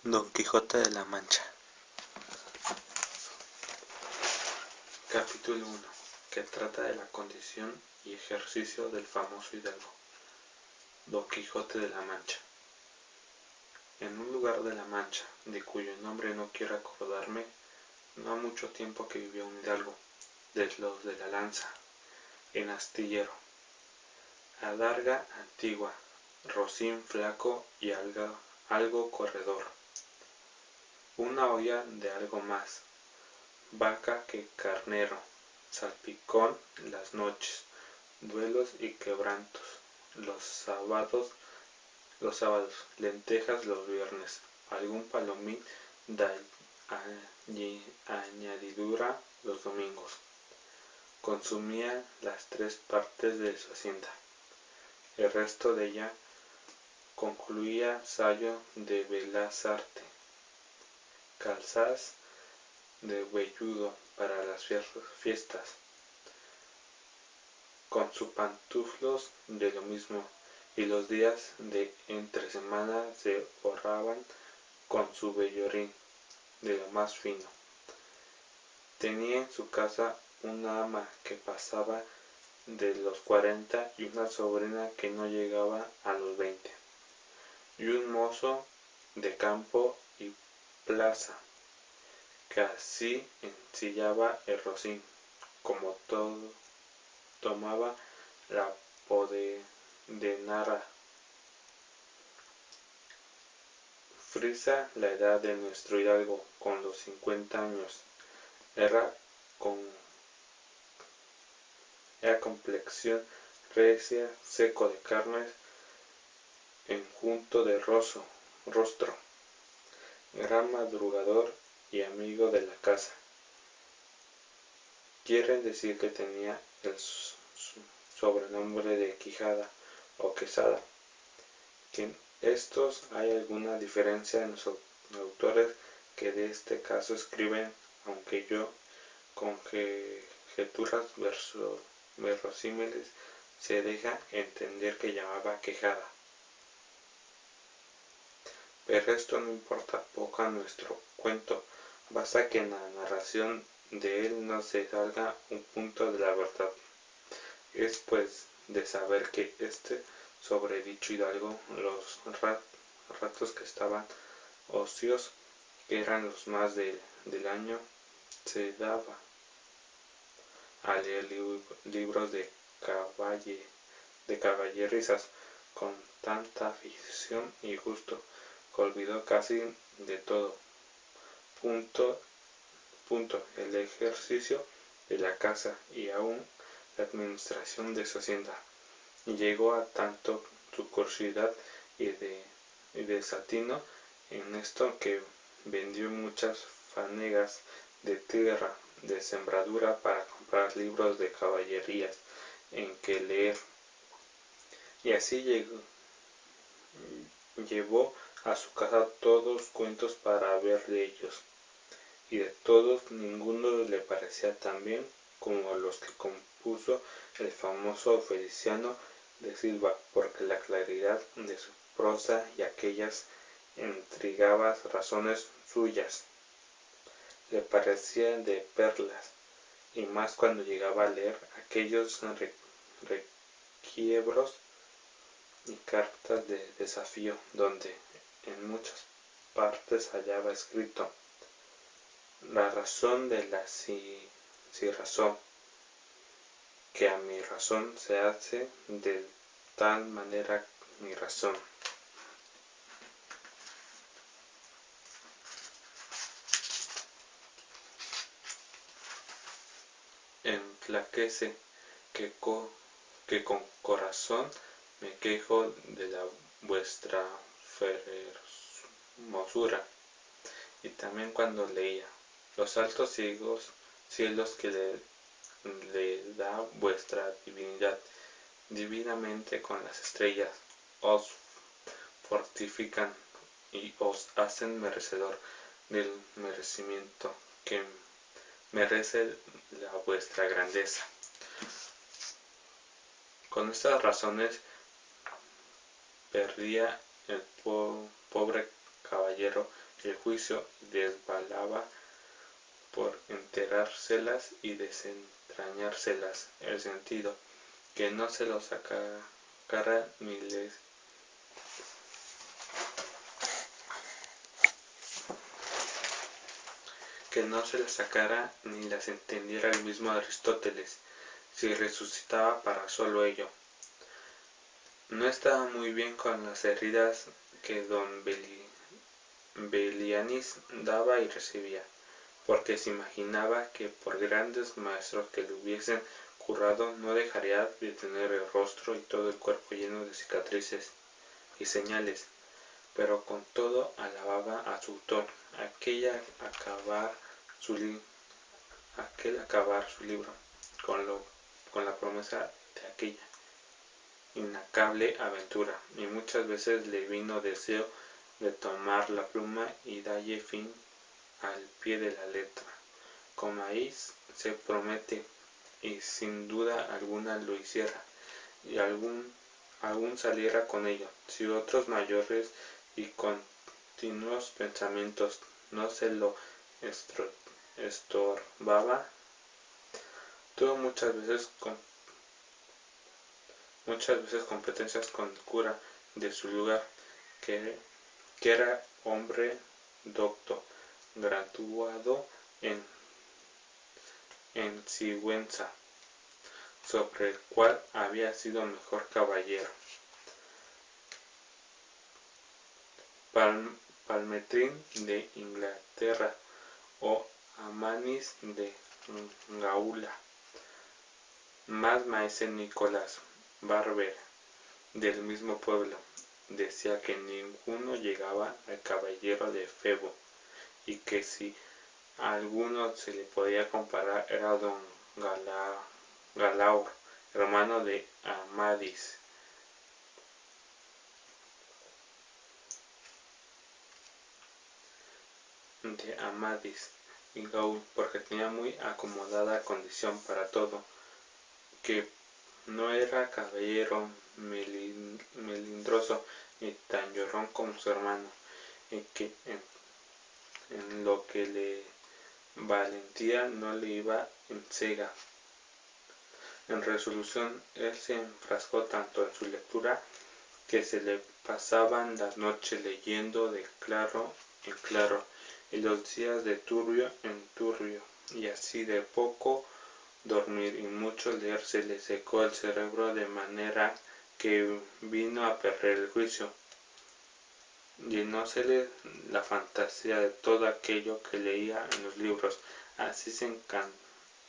Don Quijote de la Mancha. Capítulo 1, que trata de la condición y ejercicio del famoso hidalgo, Don Quijote de la Mancha. En un lugar de la Mancha, de cuyo nombre no quiero acordarme, no ha mucho tiempo que vivió un hidalgo, de los de la lanza, en astillero, adarga antigua, rocín flaco y algo corredor, una olla de algo más, vaca que carnero, salpicón las noches, duelos y quebrantos los sábados, lentejas los viernes, algún palomín de añadidura los domingos. Consumía las 3 partes de su hacienda. El resto de ella concluía sayo de Belazarte, calzás de velludo para las fiestas, con sus pantuflos de lo mismo, y los días de entre semana se forraban con su vellorín de lo más fino. Tenía en su casa una ama que pasaba de los 40 y una sobrina que no llegaba a los 20, y un mozo de campo y plaza que así ensillaba el rocín, como todo tomaba la podenara. Frisa la edad de nuestro hidalgo con los 50 años. Era complexión recia, seco de carnes, enjunto de rostro, gran madrugador y amigo de la casa. Quieren decir que tenía el sobrenombre de Quijada o Quesada, que en estos hay alguna diferencia en los autores que de este caso escriben, aunque yo conjeturas verosímiles se deja entender que llamaba Quejada. Pero esto no importa poco a nuestro cuento, basta que en la narración de él no se salga un punto de la verdad. Es pues de saber que este sobredicho hidalgo, los ratos que estaban ocios, que eran los más del año, se daba a leer libros de caballerizas con tanta afición y gusto que olvidó casi de todo punto el ejercicio de la casa y aun la administración de su hacienda. Llegó a tanto su curiosidad y desatino en esto que vendió muchas fanegas de tierra de sembradura para comprar libros de caballerías en que leer, y así llevó a su casa todos cuentos para ver de ellos, y de todos ninguno le parecía tan bien como los que compuso el famoso Feliciano de Silva, porque la claridad de su prosa y aquellas intrigadas razones suyas le parecían de perlas, y más cuando llegaba a leer aquellos requiebros y cartas de desafío, donde en muchas partes hallaba escrito: la razón de la razón, que a mi razón se hace de tal manera mi razón. Enflaquece que con corazón me quejo de la vuestra hermosura. Y también cuando leía: los altos cielos que le da vuestra divinidad, divinamente con las estrellas, os fortifican y os hacen merecedor del merecimiento que merece la vuestra grandeza. Con estas razones perdía el pobre caballero el juicio y desvelaba por enterárselas y desentrañárselas el sentido, que no se lo sacara ni las entendiera el mismo Aristóteles, si resucitaba para solo ello. No estaba muy bien con las heridas que don Belianis daba y recibía, porque se imaginaba que por grandes maestros que le hubiesen curado no dejaría de tener el rostro y todo el cuerpo lleno de cicatrices y señales, pero con todo alababa a su autor, aquel acabar su libro, con la promesa de aquella inacabable aventura, y muchas veces le vino deseo de tomar la pluma y dalle fin al pie de la letra, como ahí se promete, y sin duda alguna lo hiciera, y algún saliera con ello, si otros mayores y continuos pensamientos no se lo estorbaba. Tuvo muchas veces competencias con el cura de su lugar, que era hombre docto, graduado en Sigüenza, sobre el cual había sido mejor caballero. Palmetrín de Inglaterra o Amanís de Gaula, más maese Nicolás Barber, del mismo pueblo, decía que ninguno llegaba al caballero de Febo, y que si a alguno se le podía comparar era don Galaur, hermano de Amadís. Y Gaul, porque tenía muy acomodada condición para todo, que no era caballero melindroso ni tan llorón como su hermano, y que en lo que le valentía no le iba en cega. En resolución, él se enfrascó tanto en su lectura que se le pasaban las noches leyendo de claro en claro, y los días de turbio en turbio, y así de poco dormir y mucho leer se le secó el cerebro de manera que vino a perder el juicio. Llenósele la fantasía de todo aquello que leía en los libros, así sin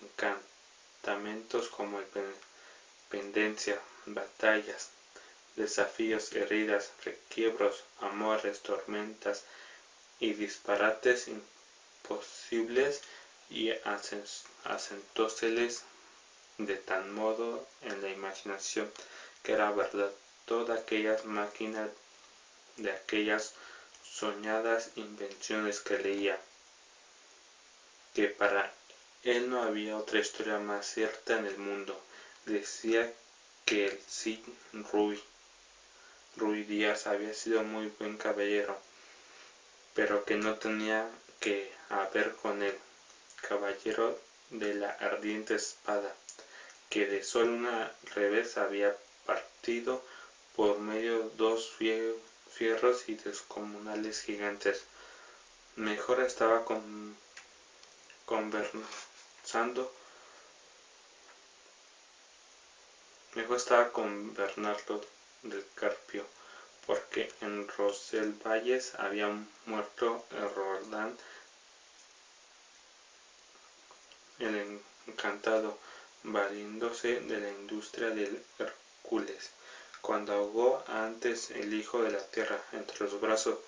encantamentos como el pendencia, batallas, desafíos, heridas, requiebros, amores, tormentas y disparates imposibles, y asentóseles de tal modo en la imaginación que era verdad toda aquella máquina de aquellas soñadas invenciones que leía, que para él no había otra historia más cierta en el mundo. Decía que el Cid Ruy Díaz había sido muy buen caballero, pero que no tenía que haber con él, caballero de la ardiente espada, que de solo una revés había partido por medio dos fierros y descomunales gigantes. Mejor estaba con Bernardo del Carpio, porque en Roncesvalles había muerto el Roldán el encantado, valiéndose de la industria del Hércules, cuando ahogó antes el hijo de la tierra entre los brazos.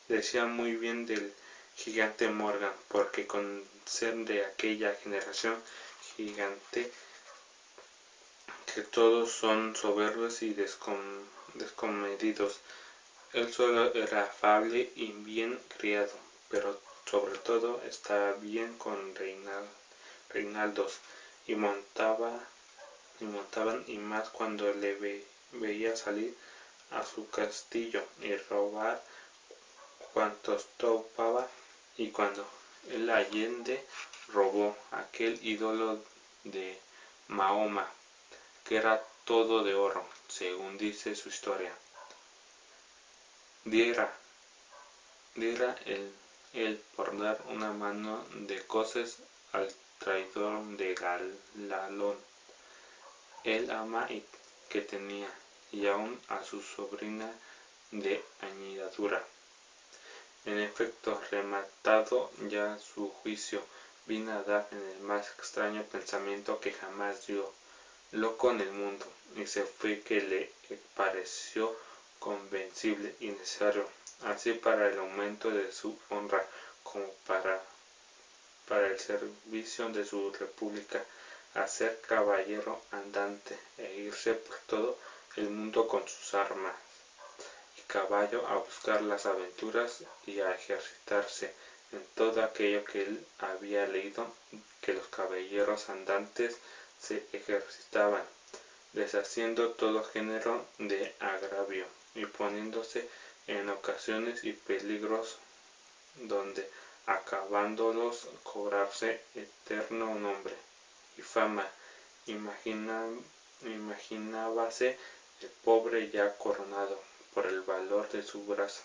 Decía muy bien del gigante Morgan, porque con ser de aquella generación gigante que todos son soberbios y descomedidos, él solo era afable y bien criado, pero sobre todo estaba bien con reinaldos, y montaban, y más cuando le veía salir a su castillo y robar cuantos topaba, y cuando el Allende robó aquel ídolo de Mahoma, que era todo de oro, según dice su historia, diera él por dar una mano de coces al traidor de Galalón, el ama que tenía, y aun a su sobrina de añadidura. En efecto, rematado ya su juicio, vino a dar en el más extraño pensamiento que jamás dio, loco en el mundo, y se fue que le pareció convencible y necesario, así para el aumento de su honra como para el servicio de su república, a ser caballero andante e irse por todo el mundo con sus armas y caballo a buscar las aventuras y a ejercitarse en todo aquello que él había leído que los caballeros andantes se ejercitaban, deshaciendo todo género de agravio y poniéndose en ocasiones y peligros donde acabándolos cobrarse eterno nombre y fama. Imaginábase el pobre ya coronado por el valor de su brazo,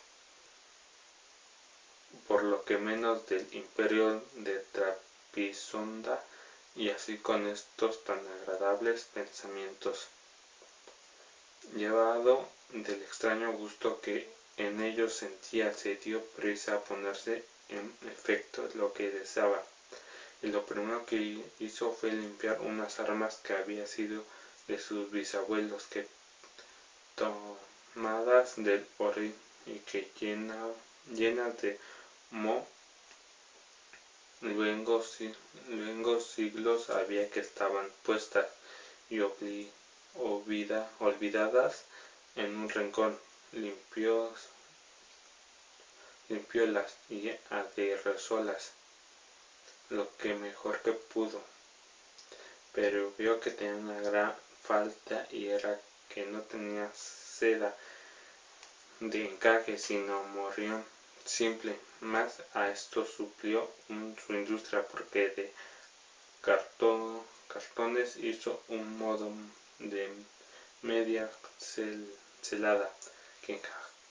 por lo que menos del imperio de Trapisonda, y así con estos tan agradables pensamientos, llevado del extraño gusto que en ellos sentía, se dio prisa a ponerse en efecto lo que deseaba, y lo primero que hizo fue limpiar unas armas que había sido de sus bisabuelos, que tomadas del Oril y que llenas de moho luengos siglos había que estaban puestas y olvidadas en un rincón. Limpiólas y aderezólas lo que mejor que pudo, pero vio que tenía una gran falta, y era que no tenía seda de encaje sino morrión simple. Mas a esto suplió su industria, porque de cartones hizo un modo de media celada que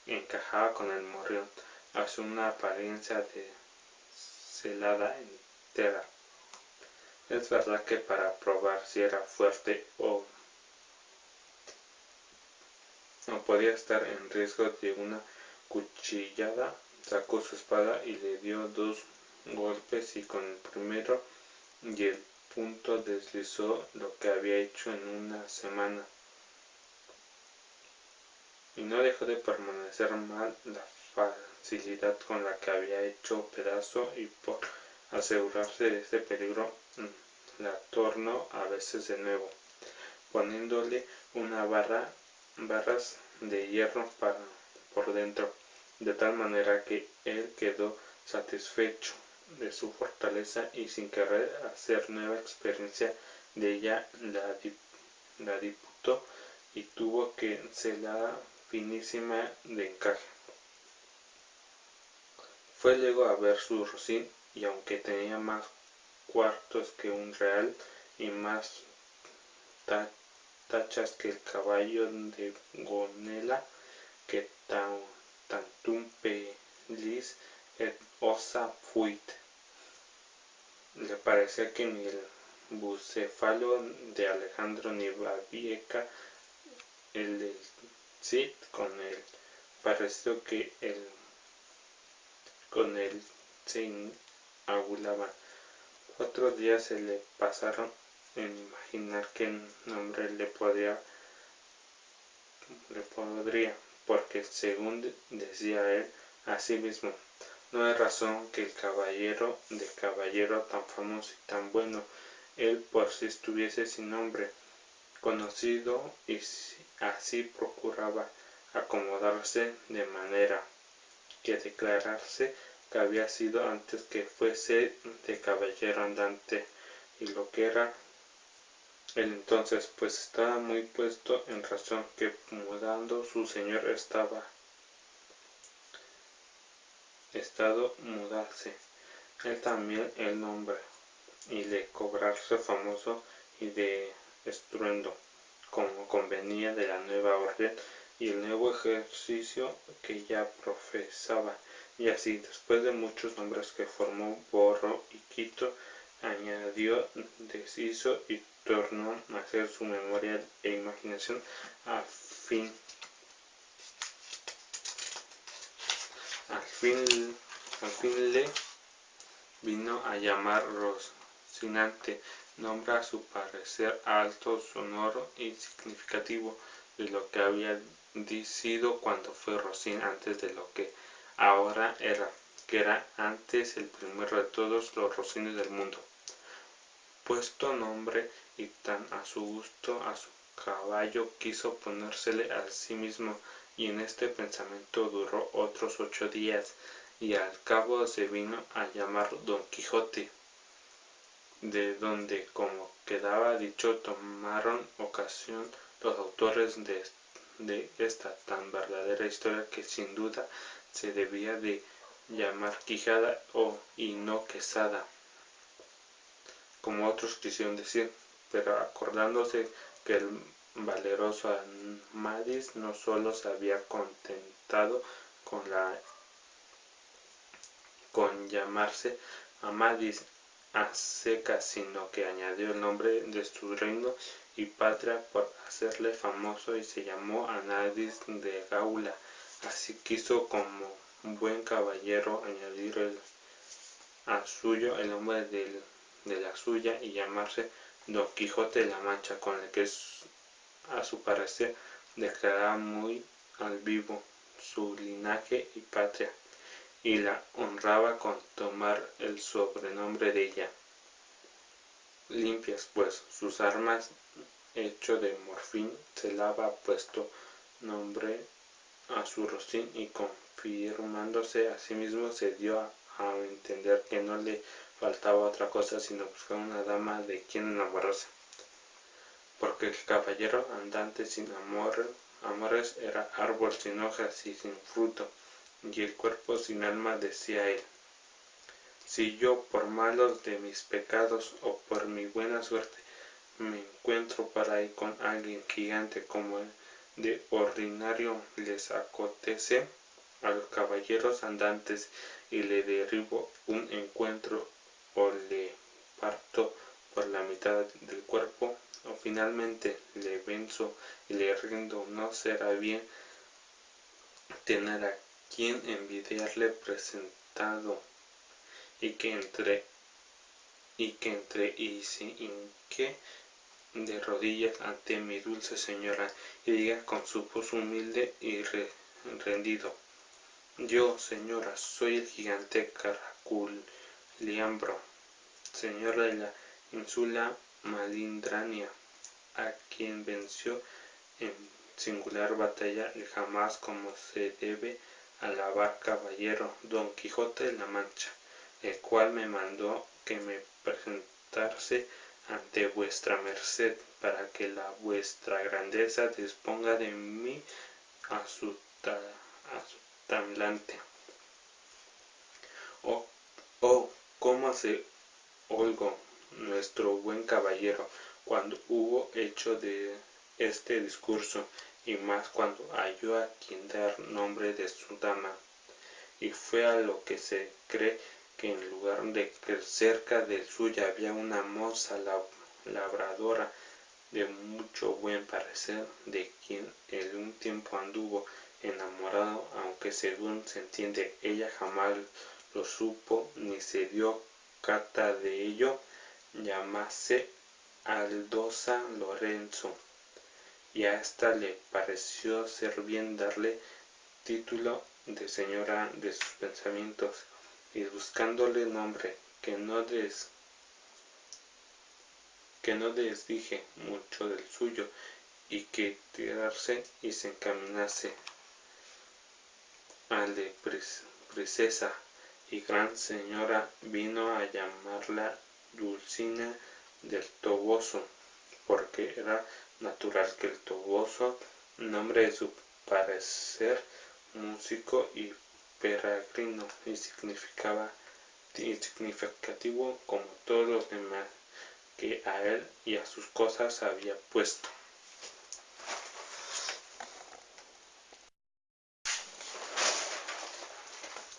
encajaba con el morrión, hacia una apariencia de celada entera. Es verdad que para probar si era fuerte o podía estar en riesgo de una cuchillada, sacó su espada y le dio 2 golpes, y con el primero y el punto deslizó lo que había hecho en una semana, y no dejó de permanecer mal la facilidad con la que había hecho pedazo, y por asegurarse de este peligro la tornó a veces de nuevo, poniéndole barras de hierro por dentro, de tal manera que él quedó satisfecho de su fortaleza, y sin querer hacer nueva experiencia de ella la diputó y tuvo que celar finísima de encaje. Fue luego a ver su rocín, y aunque tenía más cuartos que un real y más tachas que el caballo de Gonela, que tantum pellis et ossa fuit, le parecía que ni el bucéfalo de Alejandro ni Babieca el del Cid, con el parecido que con él se inauguraban. 4 días se le pasaron en imaginar qué nombre le podría, porque según decía él a sí mismo, no hay razón que el caballero tan famoso y tan bueno, él por sí estuviese sin nombre conocido, y así procuraba acomodarse de manera que declararse que había sido antes que fuese de caballero andante, y lo que era él entonces, pues estaba muy puesto en razón que mudando su señor estaba estado mudarse él también el nombre y de cobrarse famoso y de estruendo, como convenía de la nueva orden y el nuevo ejercicio que ya profesaba. Y así, después de muchos nombres que formó, borró y quitó, añadió, deshizo y tornó a hacer su memoria e imaginación al fin le vino a llamar Rocinante, nombre a su parecer alto, sonoro y significativo de lo que había sido cuando fue Rocín antes de lo que ahora era, que era antes el primero de todos los Rocines del mundo. Puesto nombre y tan a su gusto a su caballo, quiso ponérsele a sí mismo, y en este pensamiento duró otros 8 días, y al cabo se vino a llamar Don Quijote, de donde, como quedaba dicho, tomaron ocasión los autores de esta tan verdadera historia, que sin duda se debía de llamar Quijada y no Quesada, como otros quisieron decir, pero acordándose que el valeroso Amadís no sólo se había contentado con llamarse Amadís a secas, sino que añadió el nombre de su reino y patria por hacerle famoso, y se llamó Amadís de Gaula. Así quiso, como un buen caballero, añadir a suyo el nombre de la suya y llamarse Don Quijote de la Mancha, con el que a su parecer declaraba muy al vivo su linaje y patria, y la honraba con tomar el sobrenombre de ella. Limpias pues sus armas, hecho de morfín, se la había puesto nombre a su Rocín, y confirmándose a sí mismo se dio a entender que no le faltaba otra cosa sino buscar una dama de quien enamorarse, porque el caballero andante sin amores era árbol sin hojas y sin fruto, y el cuerpo sin alma, decía él. Si yo, por malos de mis pecados o por mi buena suerte, me encuentro por ahí con alguien gigante como de ordinario les acontece a los caballeros andantes, y le derribo un encuentro, o le parto por la mitad del cuerpo, o finalmente le venzo y le rindo, no será bien tener a quien envidiarle presentado, y que entre y se hinque de rodillas ante mi dulce señora, y diga con su voz humilde y rendido: yo, señora, soy el gigante Caraculiambro, señor de la ínsula Malindrania, a quien venció en singular batalla y jamás como se debe alabar caballero, Don Quijote de la Mancha, el cual me mandó que me presentase ante vuestra merced, para que la vuestra grandeza disponga de mí a su talante. Cómo se holgó nuestro buen caballero cuando hubo hecho de este discurso, y más cuando halló a quien dar nombre de su dama, y fue a lo que se cree que en lugar de que cerca de suya había una moza labradora de mucho buen parecer, de quien él un tiempo anduvo enamorado, aunque según se entiende ella jamás lo supo ni se dio cata de ello, llamase Aldosa Lorenzo, y a ésta le pareció ser bien darle título de señora de sus pensamientos, y buscándole nombre que no desdije mucho del suyo, y que tirarse y se encaminase al de princesa y gran señora, vino a llamarla Dulcinea del Toboso, porque era natural que el Toboso, nombre de su parecer músico y peregrino y significativo como todos los demás que a él y a sus cosas había puesto.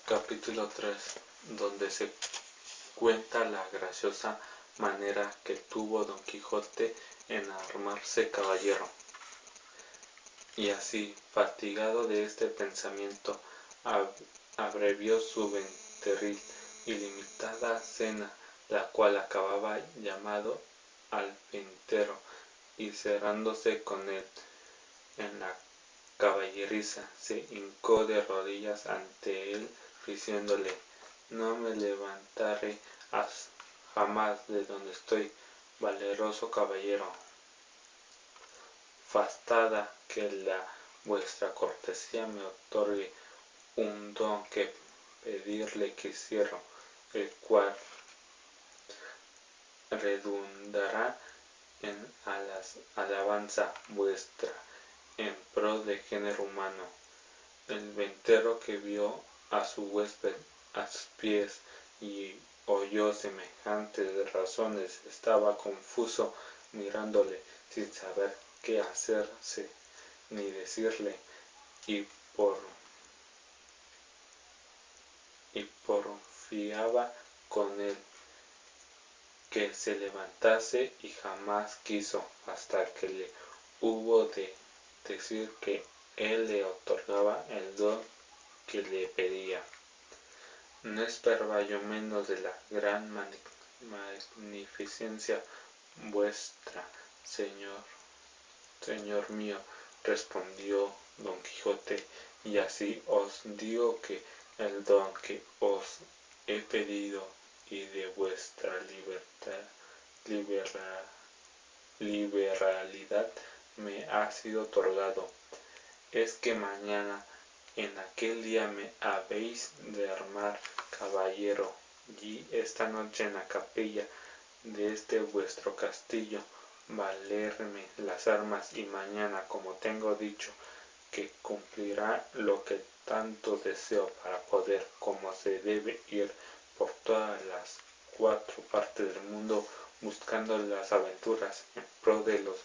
Capítulo 3, donde se cuenta la graciosa manera que tuvo Don Quijote en armarse caballero. Y así, fatigado de este pensamiento, abrevió su venteril y limitada cena, la cual acababa llamado al ventero, y cerrándose con él en la caballeriza, se hincó de rodillas ante él, diciéndole: no me levantaré jamás de donde estoy, valeroso caballero. Fastada que la vuestra cortesía me otorgue un don que pedirle quisiera, el cual redundará en alabanza vuestra en pro de género humano. El ventero, que vio a su huésped a sus pies y oyó semejantes razones, estaba confuso, mirándole sin saber qué hacerse ni decirle, y porfiaba con él que se levantase, y jamás quiso, hasta que le hubo de decir que él le otorgaba el don que le pedía. No esperaba yo menos de la gran magnificencia vuestra, señor mío, respondió Don Quijote, y así os digo que el don que os he pedido y de vuestra liberalidad me ha sido otorgado, es que mañana en aquel día me habéis de armar caballero, y esta noche en la capilla de este vuestro castillo valerme las armas, y mañana, como tengo dicho, que cumplirá lo que tanto deseo, para poder, como se debe, ir por todas las 4 partes del mundo buscando las aventuras en pro de los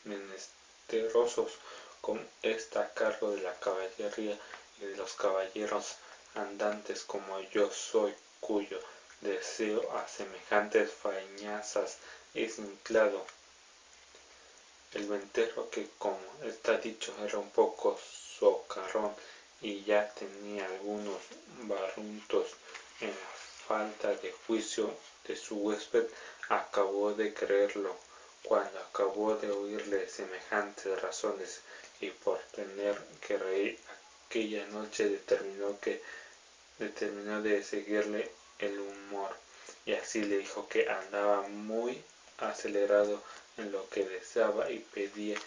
menesterosos, como está a cargo de la caballería y de los caballeros andantes, como yo soy, cuyo deseo a semejantes fañazas es inclado. El ventero, que como está dicho era un poco socarrón y ya tenía algunos barruntos en la falta de juicio de su huésped, acabó de creerlo, cuando acabó de oírle semejantes razones, y por tener que reír aquella noche determinó de seguirle el humor, y así le dijo que andaba muy acelerado en lo que deseaba y pedía,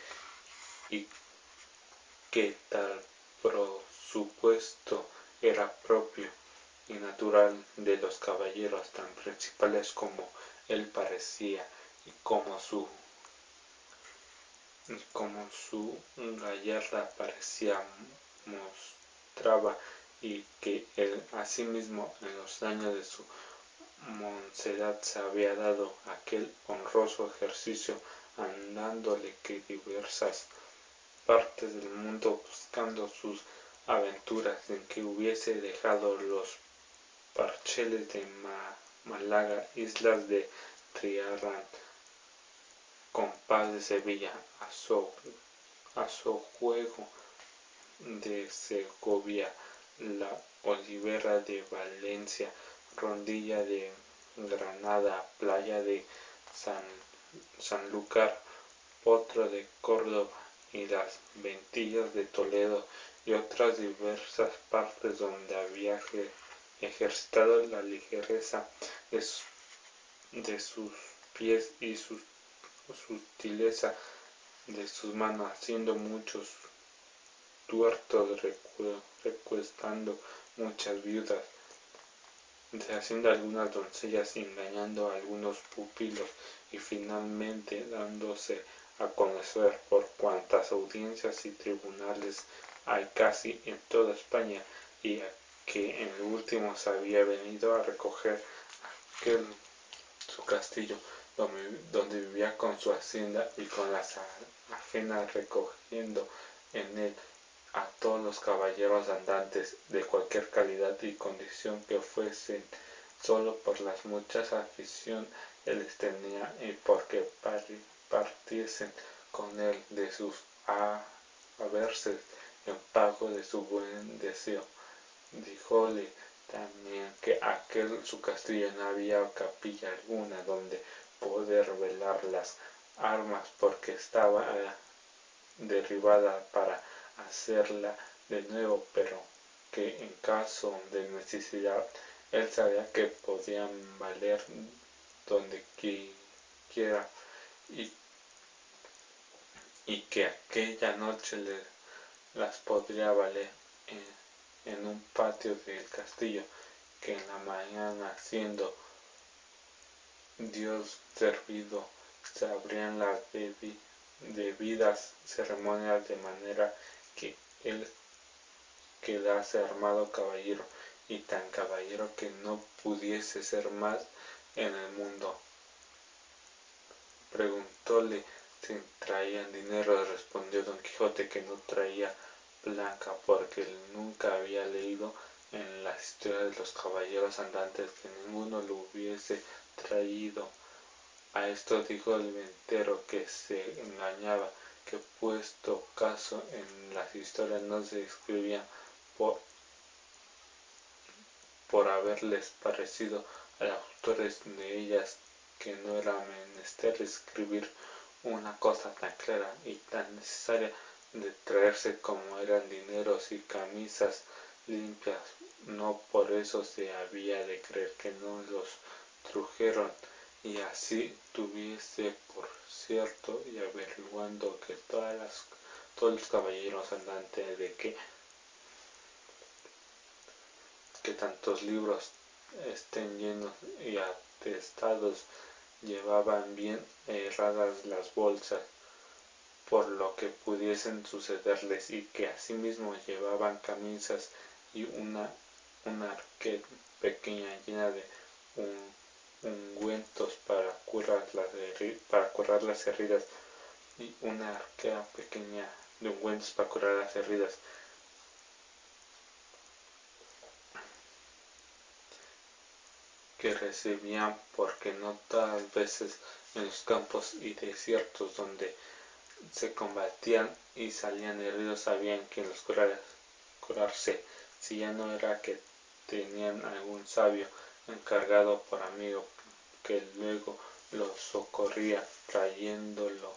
y que tal presupuesto era propio y natural de los caballeros tan principales como él parecía, y como su gallarda parecía mostraba, y que él asimismo en los años de su mocedad se había dado aquel honroso ejercicio, andándole que diversas partes del mundo buscando sus aventuras, en que hubiese dejado los parcheles de Málaga, islas de Triarán, compás de Sevilla, Azojuego de Segovia, la Olivera de Valencia, Rondilla de Granada, Playa de Sanlúcar, Potro de Córdoba, y las Ventillas de Toledo, y otras diversas partes donde había ejercitado la ligereza de sus pies y su sutileza de sus manos, haciendo muchos tuertos, recuestando muchas viudas, deshaciendo algunas doncellas, engañando a algunos pupilos, y finalmente dándose a conocer por cuantas audiencias y tribunales hay casi en toda España, y a que en el último se había venido a recoger aquel su castillo, donde vivía con su hacienda y con las ajenas, recogiendo en él a todos los caballeros andantes de cualquier calidad y condición que fuesen, solo por las muchas afición que les tenía y porque partiesen con él de sus haberses en pago de su buen deseo. Díjole también que aquel su castillo no había capilla alguna donde poder velar las armas, porque estaba derribada para hacerla de nuevo, pero que en caso de necesidad él sabía que podían valer donde quiera, y que aquella noche las podría valer en un patio del castillo, que en la mañana, siendo Dios servido, se abrían las debidas ceremonias, de manera que él quedase armado caballero, y tan caballero que no pudiese ser más en el mundo. Preguntóle si traían dinero. Respondió Don Quijote que no traía blanca, porque él nunca había leído en las historias de los caballeros andantes que ninguno lo hubiese traído. A esto dijo el ventero que se engañaba, que puesto caso en las historias no se escribían por haberles parecido a los autores de ellas que no era menester escribir una cosa tan clara y tan necesaria de traerse como eran dineros y camisas limpias. No por eso se había de creer que no los trujeron, y así tuviese por cierto, y averiguando que todos los caballeros andantes de que tantos libros estén llenos y atestados, llevaban bien herradas las bolsas, por lo que pudiesen sucederles, y que asimismo llevaban camisas y una arqueta pequeña llena de ungüentos para curar las heridas, y una arqueta pequeña de ungüentos para curar las heridas, que recibían, porque no todas veces en los campos y desiertos donde se combatían y salían heridos sabían quién los curarse, si ya no era que tenían algún sabio encargado por amigo, que luego los socorría, trayéndolo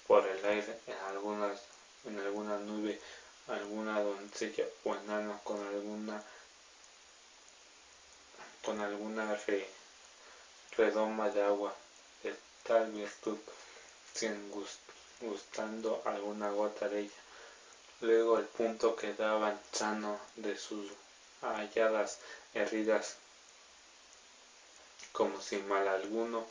por el aire en alguna nube, alguna doncella o enano con alguna redoma de agua de tal virtud, sin gustando alguna gota de ella. Luego el punto quedaban sano de sus halladas heridas, como si mal alguno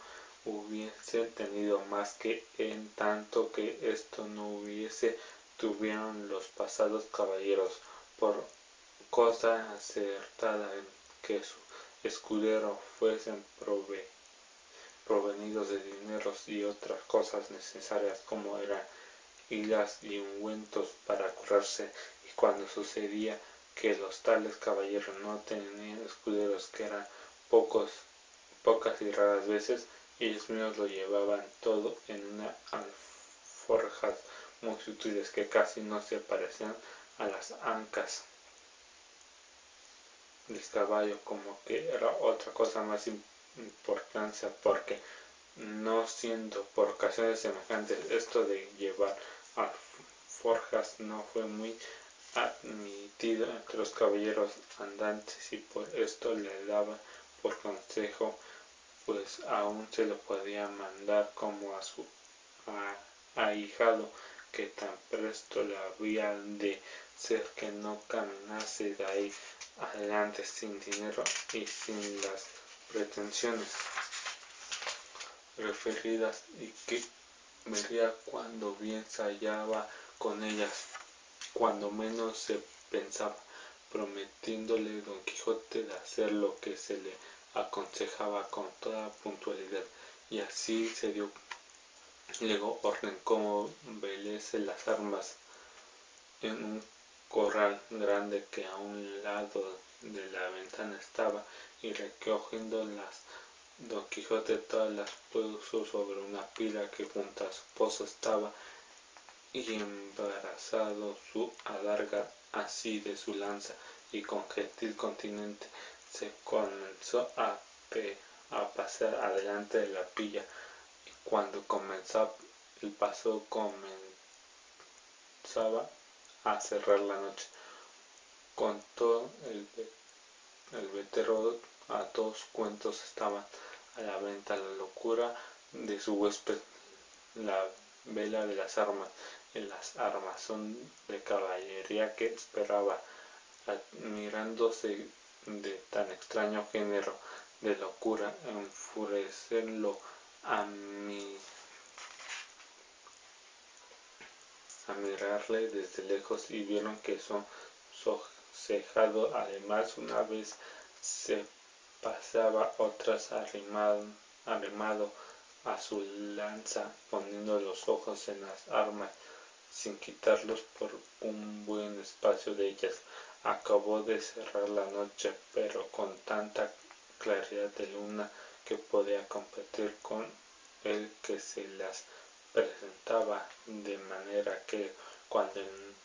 hubiese tenido, más que en tanto que esto no hubiese tuvieron los pasados caballeros, por cosa acertada en que su escudero fuesen provenidos de dineros y otras cosas necesarias, como eran hilas y ungüentos para curarse. Y cuando sucedía que los tales caballeros no tenían escuderos, que eran pocas y raras veces, ellos mismos lo llevaban todo en unas alforjas muy sutiles, que casi no se parecían a las ancas del caballo, como que era otra cosa más importancia, porque no siendo por ocasiones semejantes esto de llevar alforjas no fue muy admitido entre los caballeros andantes, y por esto le daba por consejo, pues aún se lo podía mandar como a su ahijado, que tan presto le había de ser que no caminase de ahí adelante sin dinero y sin las pretensiones referidas, y que vería cuando bien se hallaba con ellas, cuando menos se pensaba, prometiéndole don Quijote de hacer lo que se le aconsejaba con toda puntualidad, y así se dio luego orden como velese las armas en un corral grande que a un lado de la ventana estaba, y recogiéndolas don Quijote todas las puso sobre una pila que junto a su pozo estaba, y embarazado su adarga así de su lanza, y con gentil continente se comenzó a pasear adelante de la pila, y cuando comenzaba el paso comenzaba a cerrar la noche. Contó el vetero a todos cuentos estaban a la venta la locura de su huésped, la vela de las armas, en las armazón de caballería que esperaba, admirándose de tan extraño género de locura, enfurecerlo a mirarle desde lejos, y vieron que sosegado además una vez se pasaba, otras arrimado a su lanza, poniendo los ojos en las armas sin quitarlos por un buen espacio de ellas. Acabó de cerrar la noche, pero con tanta claridad de luna que podía competir con el que se las presentaba, de manera que cuando el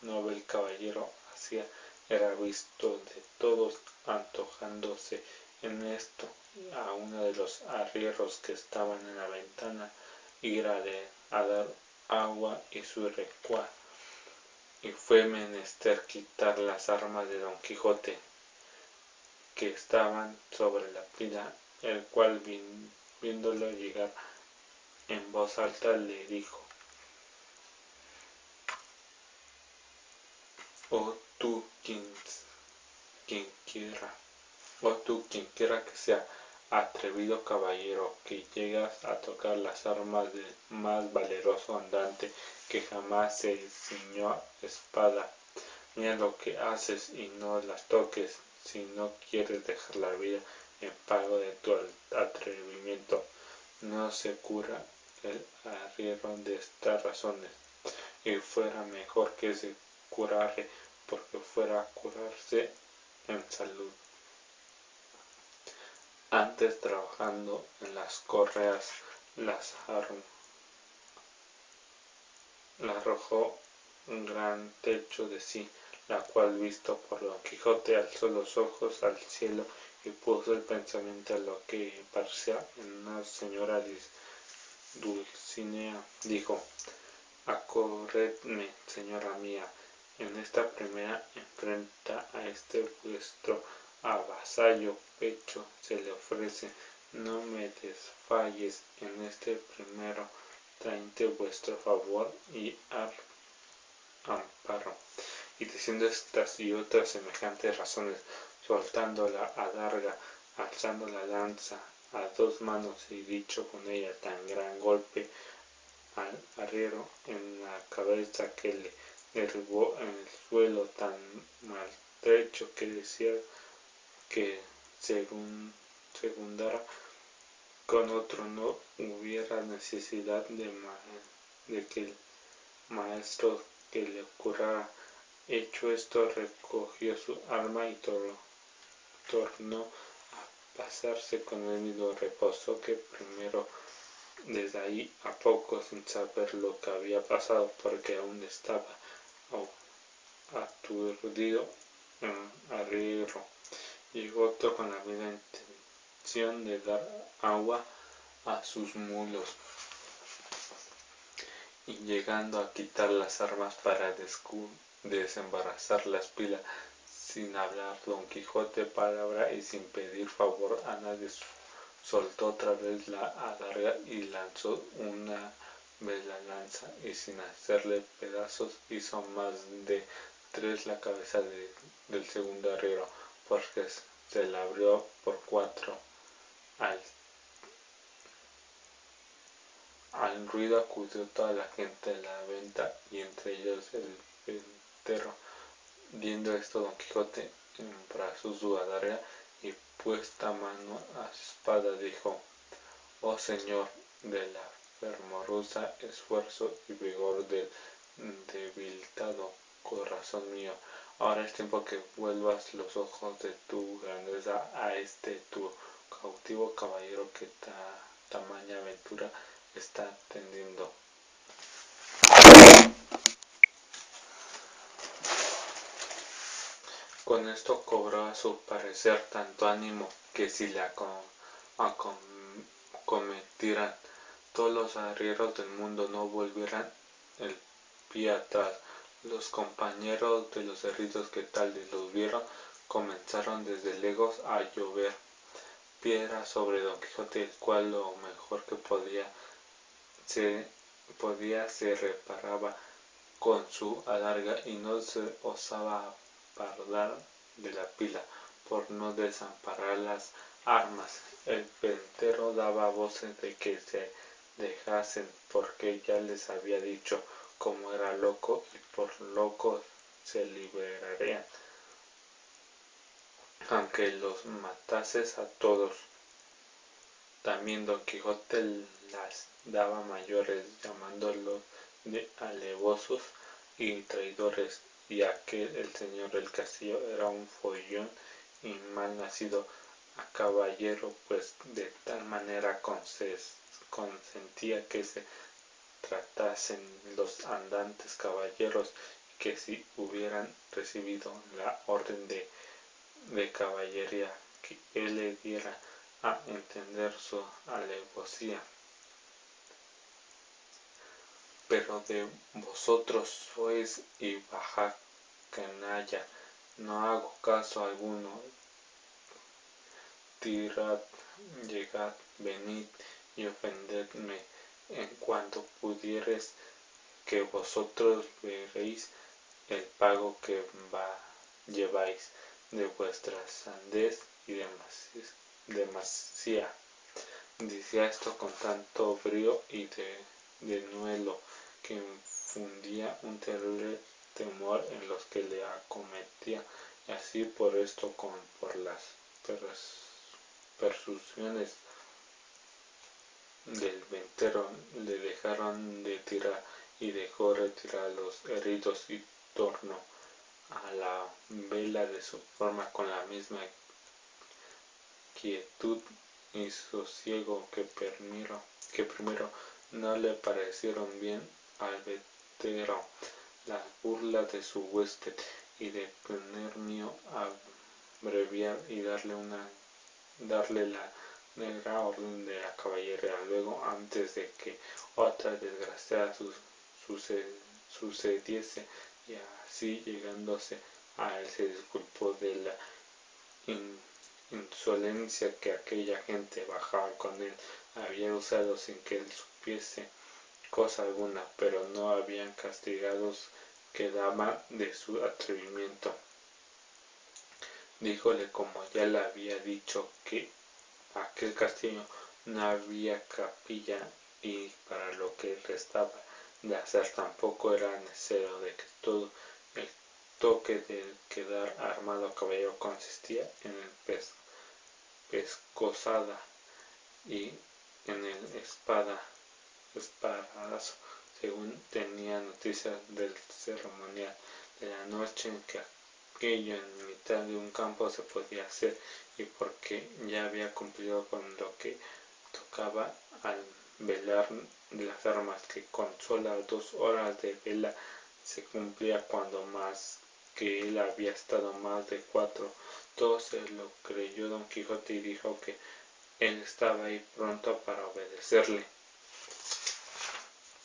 novel caballero hacía era visto de todos, antojándose en esto a uno de los arrieros que estaban en la ventana ir a dar agua y su recua, y fue menester quitar las armas de don Quijote que estaban sobre la pila, el cual viéndolo llegar en voz alta le dijo: oh tú quien quiera que sea, atrevido caballero, que llegas a tocar las armas del más valeroso andante que jamás se ciñó espada, mira lo que haces y no las toques, si no quieres dejar la vida en pago de tu atrevimiento. No se cura el arriero de estas razones, y fuera mejor que se curare, porque fuera a curarse en salud. Antes, trabajando en las correas, las arrojó un gran trecho de sí, la cual, visto por don Quijote, alzó los ojos al cielo y puso el pensamiento a lo que parecía en una señora Dulcinea. Dijo: acorredme, señora mía, en esta primera enfrenta a este vuestro avasallo pecho se le ofrece, no me desfalles en este primero, trainte vuestro favor y amparo. Y diciendo estas y otras semejantes razones, soltando la adarga, alzando la lanza a dos manos, y dicho con ella tan gran golpe al arriero en la cabeza que le derribó en el suelo tan maltrecho, que decía que segundara con otro no hubiera necesidad de que el maestro que le curara. Hecho esto, recogió su arma y tornó a pasarse con el mismo reposo que primero, desde ahí a poco, sin saber lo que había pasado, porque aún estaba aturdido arriero. Llegó otro con la misma intención de dar agua a sus mulos, y llegando a quitar las armas para desembarazar las pilas, sin hablar don Quijote palabra y sin pedir favor a nadie, soltó otra vez la adarga y lanzó una vez la lanza, y sin hacerle pedazos hizo más de 3 la cabeza del segundo arriero, porque se la abrió por 4 al Al ruido acudió toda la gente de la venta y entre ellos el ventero. Viendo esto, Don Quijote embrazó su adarga y puesta mano a su espada dijo: «Oh señor, de la fervorosa esfuerzo y vigor del debilitado corazón mío, ahora es tiempo que vuelvas los ojos de tu grandeza a este tu cautivo caballero que tamaña aventura está tendiendo». Con esto cobró a su parecer tanto ánimo que si le acometieran todos los arrieros del mundo no volvieran el pie atrás. Los compañeros de los heridos que tal los vieron comenzaron desde lejos a llover piedras sobre Don Quijote, el cual lo mejor que podía se reparaba con su adarga y no se osaba apartar de la pila por no desamparar las armas. El ventero daba voces de que se dejasen porque ya les había dicho como era loco y por loco se liberarían, aunque los matases a todos. También Don Quijote las daba mayores, llamándolos de alevosos y traidores, y aquel el señor del castillo era un follón y mal nacido a caballero, pues de tal manera consentía que se tratasen los andantes caballeros, que si hubieran recibido la orden de caballería que él le diera a entender su alevosía. Pero de vosotros sois y baja canalla, no hago caso alguno, tirad, llegad, venid y ofendedme en cuanto pudiereis, que vosotros veréis el pago que lleváis de vuestra sandez y demasía. Decía esto con tanto brío y denuedo que infundía un terrible temor en los que le acometían, y así por esto como por las persuasiones del ventero le dejaron de tirar y dejó retirar los heridos y tornó a la vela de su forma con la misma quietud y sosiego que primero no le parecieron bien al ventero las burlas de su huésped y de poner mío a abreviar y darle la negra orden de la caballería luego antes de que otra desgracia sucediese, y así llegándose a él se disculpó de la insolencia que aquella gente bajaba con él había usado sin que él supiese cosa alguna, pero no habían castigados que daban de su atrevimiento. Díjole, como ya le había dicho, que aquel castillo no había capilla y para lo que restaba de hacer tampoco era necesario, de que todo el toque de quedar armado a caballero consistía en el pescozada y en el espadazo, según tenía noticia del ceremonial de la noche en que aquello en mitad de un campo se podía hacer, y porque ya había cumplido con lo que tocaba al velar las armas, que con solas 2 horas de vela se cumplía, cuando más que él había estado más de 4. Todo se lo creyó Don Quijote y dijo que él estaba ahí pronto para obedecerle,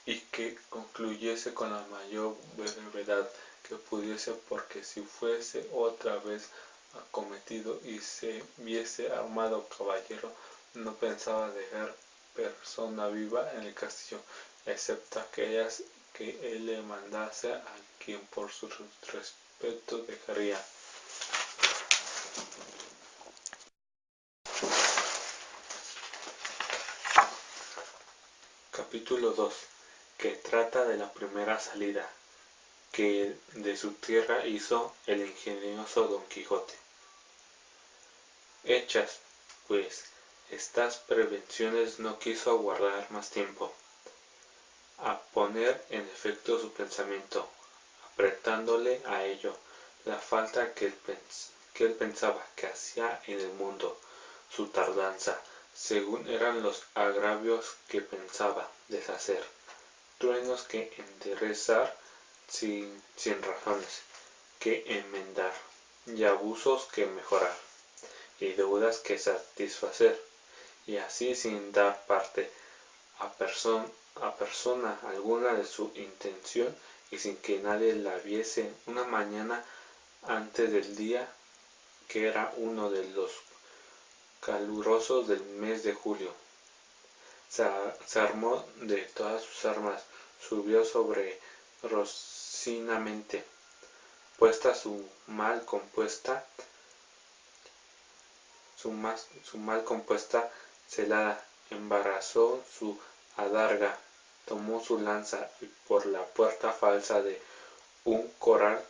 y que concluyese con la mayor brevedad que pudiese, porque si fuese otra vez acometido y se viese armado caballero, no pensaba dejar persona viva en el castillo, excepto aquellas que él le mandase, a quien por su respeto dejaría. capítulo 2, que trata de la primera salida que de su tierra hizo el ingenioso Don Quijote. Hechas, pues, estas prevenciones, no quiso aguardar más tiempo a poner en efecto su pensamiento, apretándole a ello la falta que él pensaba que hacía en el mundo su tardanza, según eran los agravios que pensaba deshacer, truenos que enderezar sin razones que enmendar, y abusos que mejorar, y deudas que satisfacer, y así sin dar parte a persona alguna de su intención, y sin que nadie la viese, una mañana antes del día, que era uno de los calurosos del mes de julio, se armó de todas sus armas, subió sobre Rocinante, puesta su mal compuesta celada, embarazó su adarga, tomó su lanza, y por la puerta falsa de un corral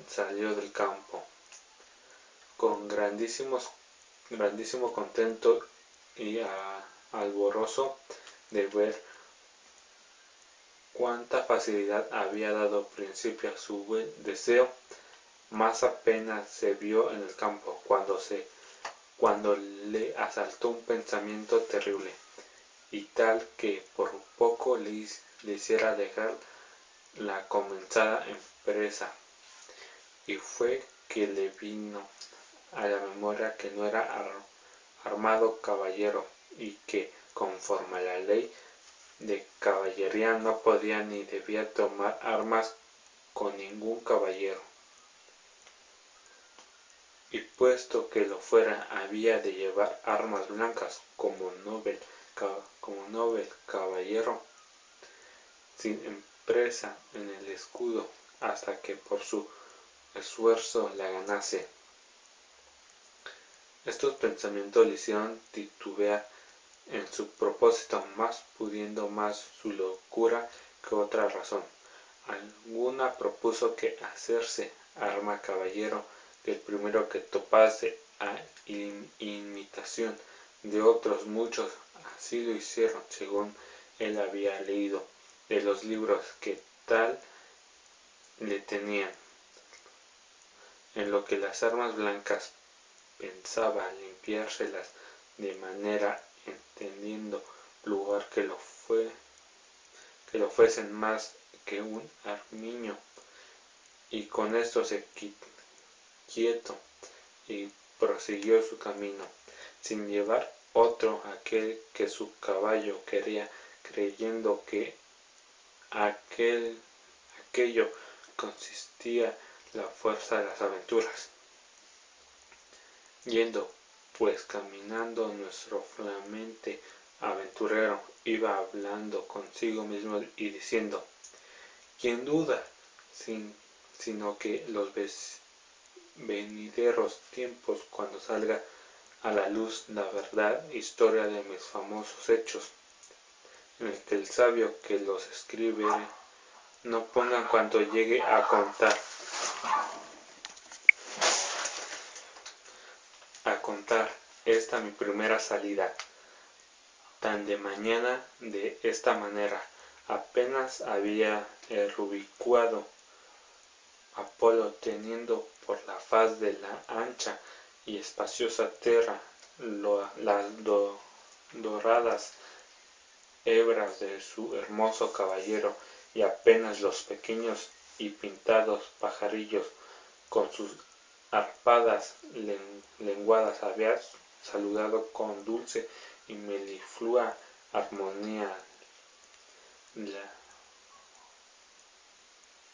salió del campo, con grandísimo contento y alborozo de ver cuánta facilidad había dado principio a su buen deseo. Más apenas se vio en el campo, cuando le asaltó un pensamiento terrible, y tal que por poco le hiciera dejar la comenzada empresa, y fue que le vino a la memoria que no era armado caballero, y que, conforme a la ley de caballería, no podía ni debía tomar armas con ningún caballero, y puesto que lo fuera, había de llevar armas blancas como noble caballero, sin empresa en el escudo, hasta que por su esfuerzo la ganase. Estos pensamientos le hicieron titubear en su propósito, más pudiendo más su locura que otra razón alguna propuso que hacerse arma caballero del primero que topase, a imitación de otros muchos. Así lo hicieron, según él había leído de los libros que tal le tenían. En lo que las armas blancas pensaba limpiárselas de manera, entendiendo lugar que lo fuesen más que un armiño, y con esto se quieto y prosiguió su camino, sin llevar otro aquel que su caballo quería, creyendo que aquello consistía la fuerza de las aventuras. Yendo, pues, caminando, nuestro flamante aventurero iba hablando consigo mismo y diciendo: ¿Quién duda, sino que los venideros tiempos, cuando salga a la luz la verdad historia de mis famosos hechos, en el que el sabio que los escribiere no ponga cuanto llegue a contar esta mi primera salida, tan de mañana, de esta manera, apenas había rubicuado Apolo, teniendo por la faz de la ancha y espaciosa tierra las doradas hebras de su hermoso caballero, y apenas los pequeños y pintados pajarillos con sus arpadas lenguadas había saludado con dulce y meliflua armonía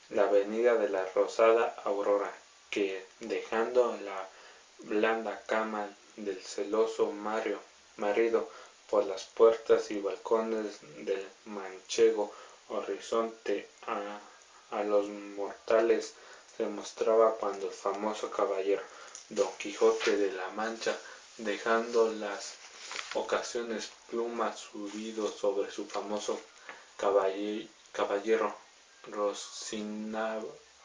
la venida de la rosada aurora, que, dejando la blanda cama del celoso marido por las puertas y balcones del manchego horizonte, a los mortales se mostraba cuando el famoso caballero Don Quijote de la Mancha, dejando las ocasiones plumas, subido sobre su famoso caballero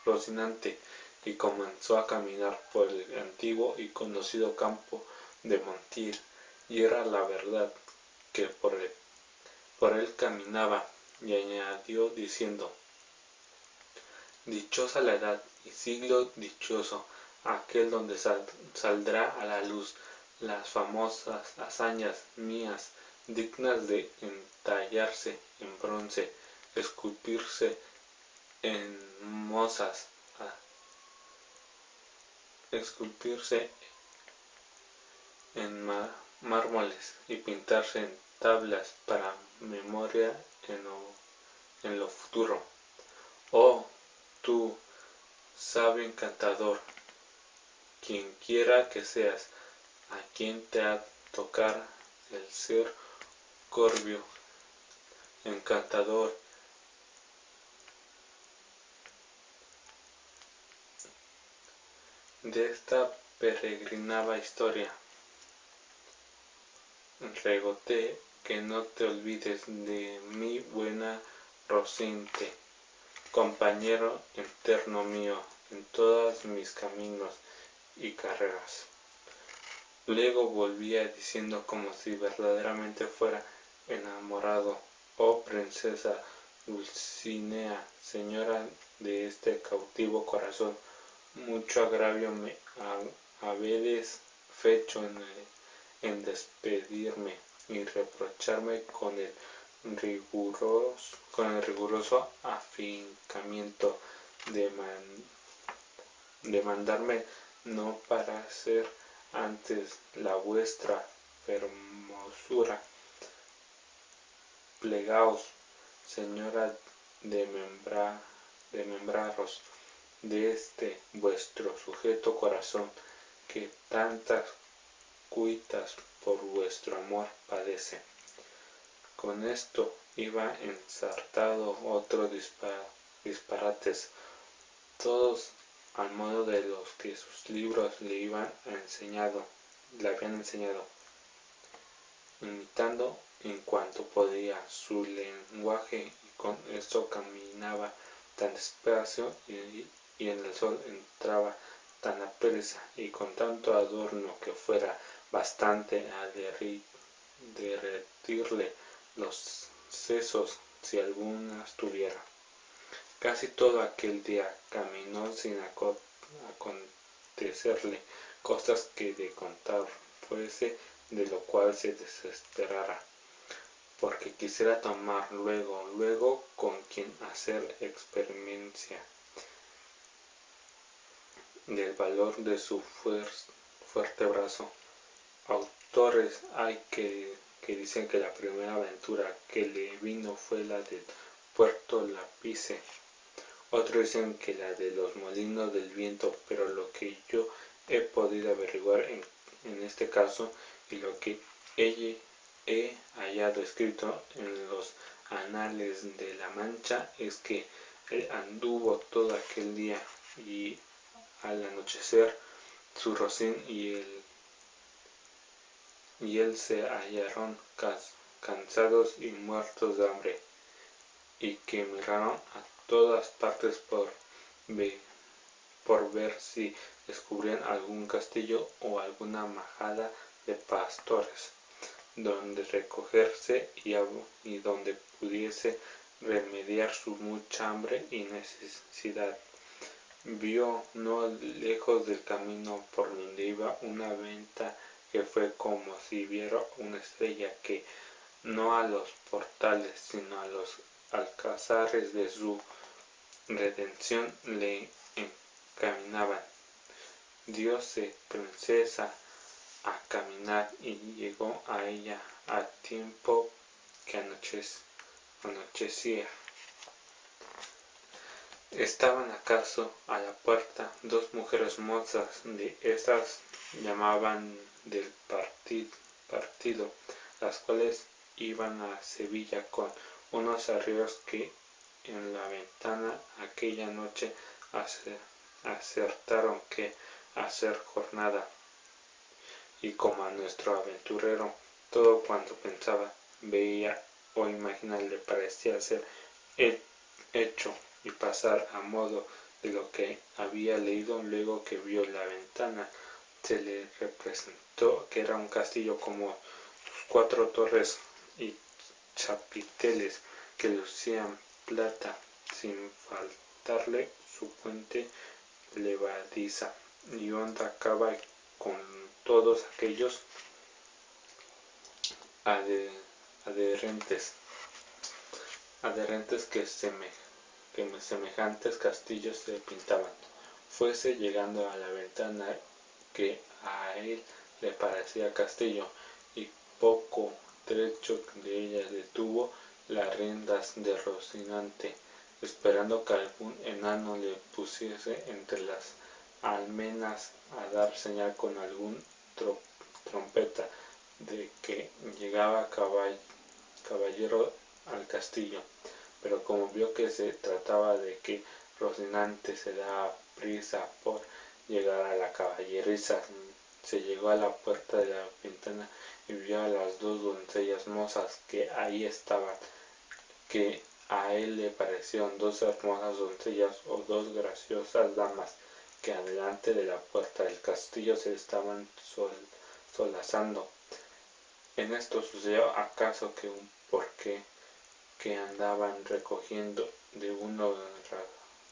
Rocinante, y comenzó a caminar por el antiguo y conocido campo de Montiel, y era la verdad que por él caminaba, y añadió diciendo: dichosa la edad y siglo dichoso aquel donde saldrá a la luz las famosas hazañas mías, dignas de entallarse en bronce, esculpirse en mármoles y pintarse en tablas para memoria en lo futuro. Oh, tú, sabio encantador, quien quiera que seas, a quien te ha tocar el ser corvio, encantador, de esta peregrinada historia, regote que no te olvides de mi buena Rocinante, compañero eterno mío en todos mis caminos y carreras. Luego volvía diciendo como si verdaderamente fuera enamorado: oh princesa Dulcinea, señora de este cautivo corazón, mucho agravio me habedes fecho en despedirme y reprocharme con el riguroso afincamiento de mandarme no para hacer antes la vuestra hermosura. Plegaos, señora de membraros de este vuestro sujeto corazón, que tantas cuitas por vuestro amor padece. Con esto iba ensartado otros disparates, todos al modo de los que sus libros le habían enseñado, imitando en cuanto podía su lenguaje, y con esto caminaba tan despacio y en el sol entraba tan apresa y con tanto adorno que fuera bastante a derretirle los sesos si algunas tuviera. Casi todo aquel día caminó sin acontecerle cosas que de contar fuese, de lo cual se desesperara, porque quisiera tomar luego con quien hacer experiencia del valor de su fuerte brazo. Autores hay que dicen que la primera aventura que le vino fue la del Puerto Lápice, otros dicen que la de los molinos del viento, pero lo que yo he podido averiguar en este caso, y lo que he hallado escrito en los anales de la Mancha, es que él anduvo todo aquel día, y al anochecer su Rocín y él se hallaron cansados y muertos de hambre, y que miraron a todas partes por ver si descubrían algún castillo o alguna majada de pastores donde recogerse y donde pudiese remediar su mucha hambre y necesidad. Vio no lejos del camino por donde iba una venta que fue como si viera una estrella que no a los portales sino a los alcazares de su redención le encaminaban. Diose princesa a caminar y llegó a ella a tiempo que anochecía. Estaban acaso a la puerta dos mujeres mozas, de estas llamaban del partido, las cuales iban a Sevilla con unos arrieros que en la ventana aquella noche acertaron que hacer jornada, y como a nuestro aventurero todo cuanto pensaba veía o imaginar le parecía ser hecho y pasar a modo de lo que había leído. Luego que vio la ventana, se le representó que era un castillo como sus 4 torres y chapiteles que lucían plata, sin faltarle su puente levadiza y honda cava con todos aquellos adherentes que semejantes castillos se pintaban. Fuese llegando a la ventana que a él le parecía castillo, y poco trecho de ella detuvo las riendas de Rocinante, esperando que algún enano le pusiese entre las almenas a dar señal con algún trompeta de que llegaba caballero al castillo. Pero como vio que se trataba de que Rocinante se daba prisa por llegar a la caballeriza, se llegó a la puerta de la ventana y vio a las 2 doncellas mozas que ahí estaban, que a él le parecieron 2 hermosas doncellas o 2 graciosas damas, que adelante de la puerta del castillo se estaban solazando. En esto sucedió acaso que un porqué que andaban recogiendo de unos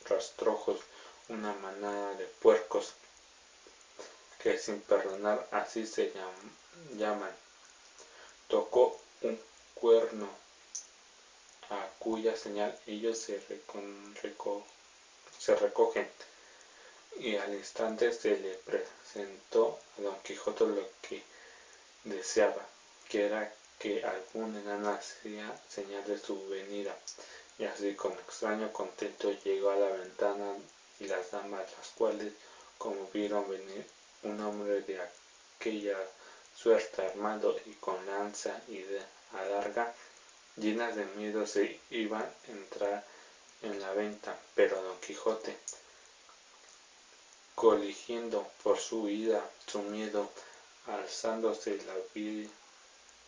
rastrojos una manada de puercos, que sin perdonar así se llaman, tocó un cuerno, a cuya señal ellos se recogen, y al instante se le presentó a Don Quijote lo que deseaba, que era que algún enano hacía señal de su venida, y así con extraño contento llegó a la ventana, y las damas, las cuales, como vieron venir un hombre de aquella suerte armado y con lanza y adarga, llenas de miedo se iban a entrar en la venta, pero Don Quijote, coligiendo por su huida su miedo, alzándose la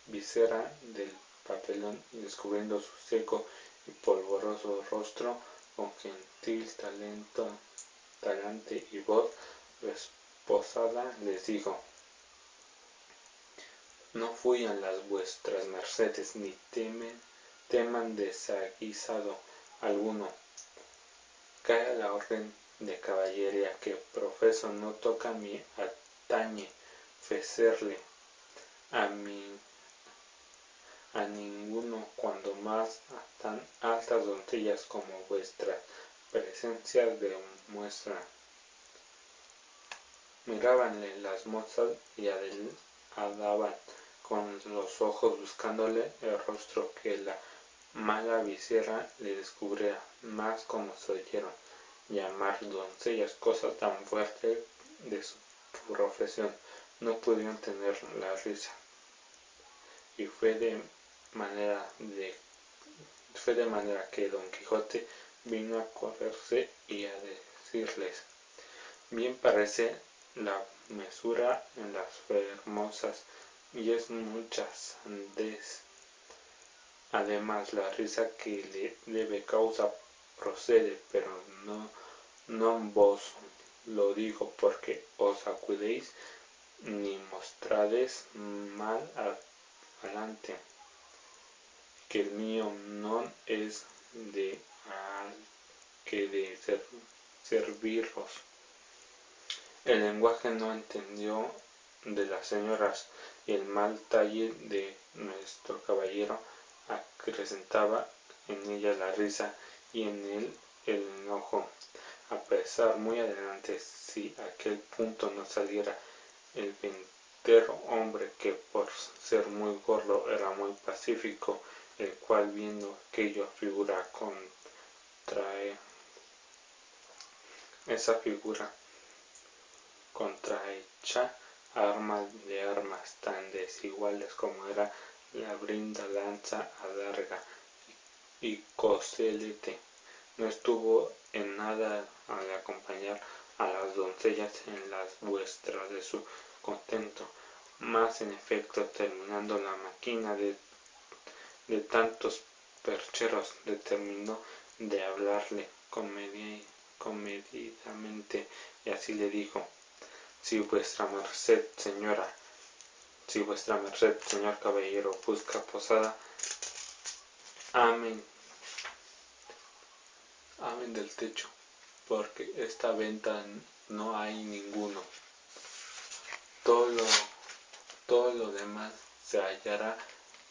visera del papelón y descubriendo su seco y polvoroso rostro, con gentil talante y voz reposada les dijo: no fuyan las vuestras mercedes, ni teman desaguisado alguno. Cae la orden de caballería que profeso, no toca mi atañe fecerle a ninguno, cuando más a tan altas doncellas como vuestra presencia demuestra. Mirábanle las mozas y adelantaban con los ojos buscándole el rostro, que la mala visera le descubría, mas como se oyeron llamar doncellas, cosa tan fuerte de su profesión, no pudieron tener la risa, y fue de manera que Don Quijote vino a correrse y a decirles: bien parece la mesura en las hermosas, y es mucha sandez. Además, la risa que le debe causa procede, pero no vos lo digo porque os acudéis ni mostrades mal alante, que el mío non es de que de serviros. El lenguaje no entendió de las señoras, y el mal talle de nuestro caballero acrecentaba en ella la risa y en él el enojo. A pesar muy adelante, si aquel punto no saliera, el ventero hombre, que por ser muy gordo era muy pacífico, el cual viendo aquella figura contrahecha armas de armas tan desiguales como era la brinda, lanza, adarga y coselete, no estuvo en nada al acompañar a las doncellas en las muestras de su contento, mas en efecto, terminando la máquina de de tantos percheros, determinó de hablarle comedidamente, y así le dijo: si vuestra merced, señor caballero, busca posada, amen del techo, porque esta venta no hay ninguno. Todo lo demás se hallará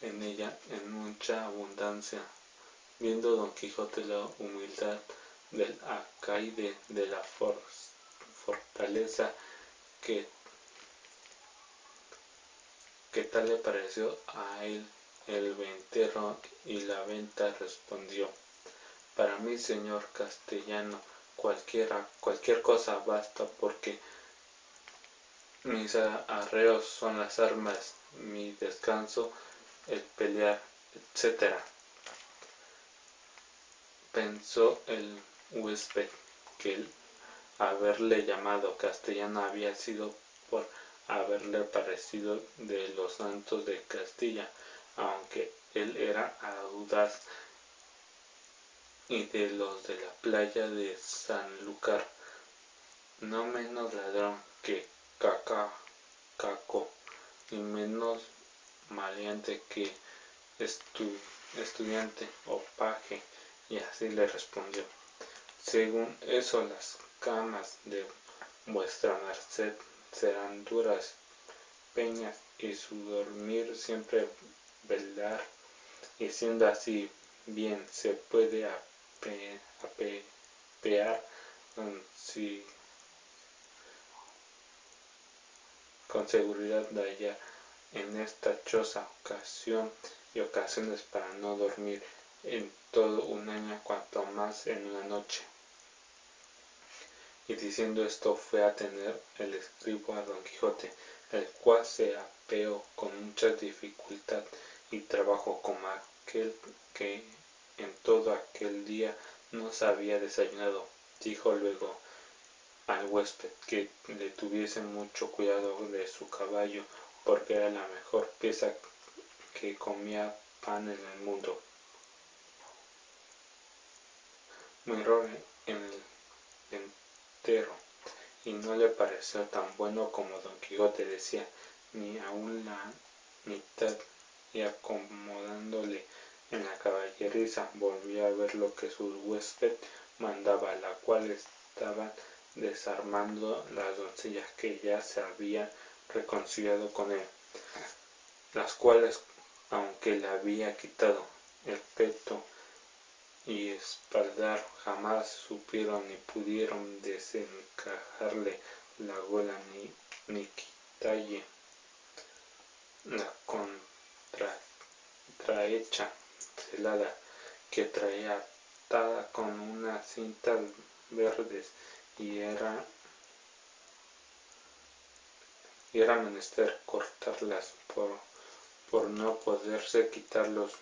en ella en mucha abundancia. Viendo Don Quijote la humildad del alcaide de la fortaleza, que tal le pareció a él el ventero, y la venta respondió: para mí, señor castellano, cualquier cosa basta, porque mis arreos son las armas, mi descanso el pelear, etc. Pensó el huésped que el haberle llamado castellano había sido por haberle parecido de los santos de Castilla, aunque él era audaz, y de los de la playa de Sanlúcar, no menos ladrón que Caco, y menos maleante que estudiante o paje. Y así le respondió: según eso, las camas de vuestra merced serán duras peñas, y su dormir siempre velar, y siendo así, bien se puede apear con seguridad de hallar en esta choza ocasión y ocasiones para no dormir en todo un año, cuanto más en una noche. Y diciendo esto, fue a tener el escribo a Don Quijote, el cual se apeó con mucha dificultad y trabajo, como aquel que en todo aquel día no se había desayunado. Dijo luego al huésped que le tuviese mucho cuidado de su caballo, porque era la mejor pieza que comía pan en el mundo. Muy raro en el entero, y no le pareció tan bueno como Don Quijote decía, ni aun la mitad, y acomodándole en la caballeriza, volvió a ver lo que su huésped mandaba, la cual estaban desarmando las doncellas que ya se habían reconciliado con él, las cuales, aunque le había quitado el peto y espaldar, jamás supieron ni pudieron desencajarle la gola, ni quitalle la contrahecha celada que traía atada con unas cintas verdes, y era menester cortarlas por no poderse quitar los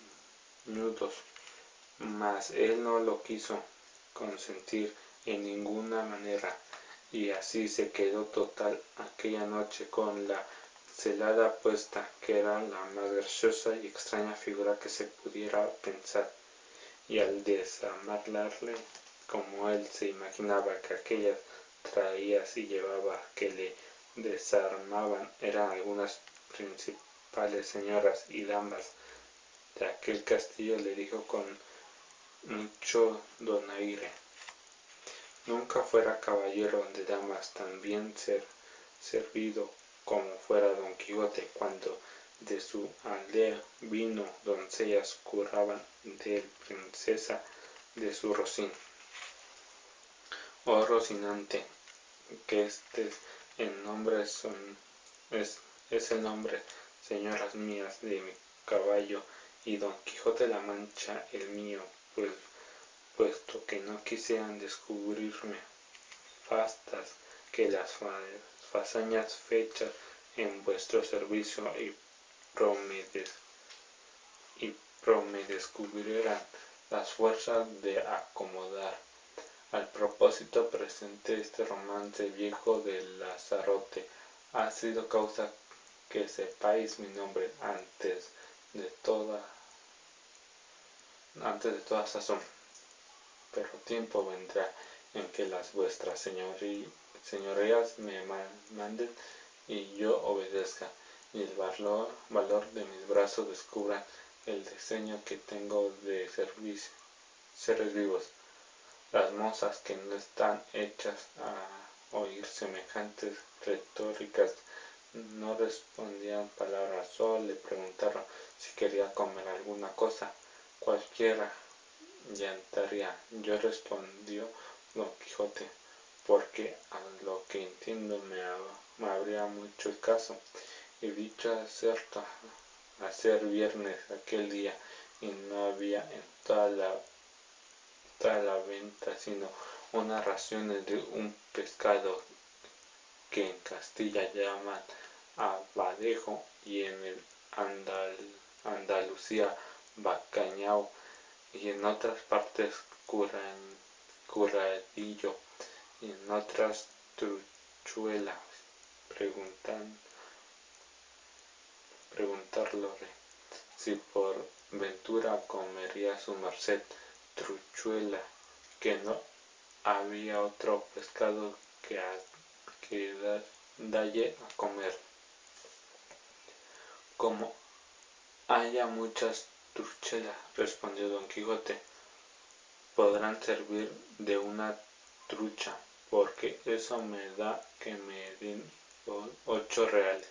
nudos, mas él no lo quiso consentir en ninguna manera, y así se quedó total aquella noche con la celada puesta, que era la más graciosa y extraña figura que se pudiera pensar, y al desarmarle, como él se imaginaba que aquellas traías y llevaba que le desarmaban eran algunas principales señoras y damas de aquel castillo, le dijo con mucho donaire: nunca fuera caballero de damas tan bien servido como fuera Don Quijote, cuando de su aldea vino doncellas curaban de él princesa de su Rocín. Oh Rocinante, que este en nombre es el nombre, señoras mías, de mi caballo, y Don Quijote de la Mancha el mío, puesto que no quisieran descubrirme fastas que las fazañas fechas en vuestro servicio, y me descubrieran las fuerzas de acomodar. Al propósito presente, este romance viejo de Lazarote ha sido causa que sepáis mi nombre antes de toda antes de toda sazón. Pero tiempo vendrá en que las vuestras señorías me manden y yo obedezca, y el valor de mis brazos descubra el diseño que tengo de seres vivos. Las mozas, que no están hechas a oír semejantes retóricas, no respondían palabras, solo le preguntaron si quería comer alguna cosa, cualquiera llantaría. Yo respondió Don Quijote, porque a lo que entiendo me habría mucho caso. Y dicho hacer viernes aquel día, y no había en toda la venta sino unas raciones de un pescado que en Castilla llaman abadejo y en el Andalucía bacalao y en otras partes curradillo y en otras truchuela. Preguntarle si por ventura comería su merced truchuela, que no había otro pescado que dalle a comer. Como haya muchas truchelas, respondió Don Quijote, podrán servir de una trucha, porque eso me da que me den 8 reales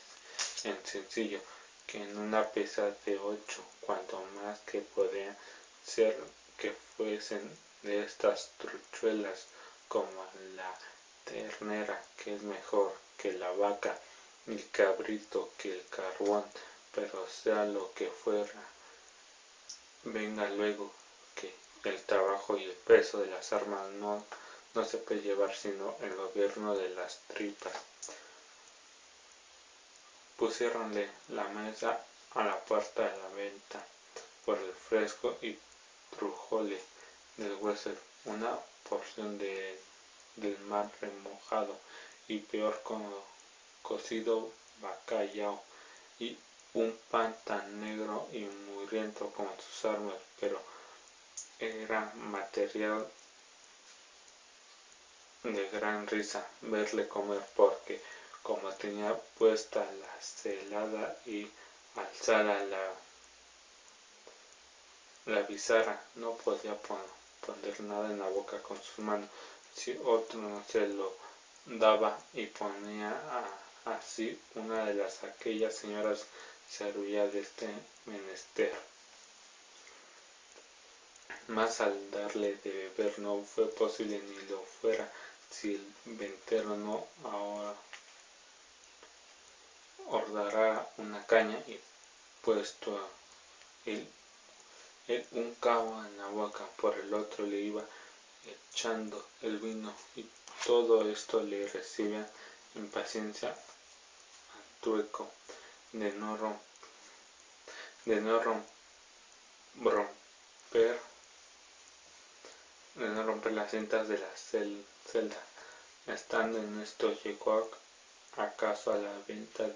en sencillo, que en una pieza de 8, cuanto más que podrían ser que fuesen de estas truchuelas, como la ternera, que es mejor que la vaca, y el cabrito que el carbón, pero sea lo que fuera, venga luego que el trabajo y el peso de las armas no se puede llevar sino el gobierno de las tripas. Pusiéronle la mesa a la puerta de la venta por el fresco y trujóle del huésped una porción del mar remojado y peor cocido bacalao y un pan tan negro y mugriento como sus armas, pero era material de gran risa verle comer, porque como tenía puesta la celada y alzada la bizarra, no podía poner nada en la boca con sus manos, si otro no se lo daba, y ponía así una de aquellas señoras servía de este menester. Mas al darle de beber no fue posible ni lo fuera si el ventero no hordara una caña y puesto él un cabo en la boca, por el otro le iba echando el vino, y todo esto le recibía impaciencia a trueco de no romper las cintas de la celda. Estando en esto llegó acaso a la venta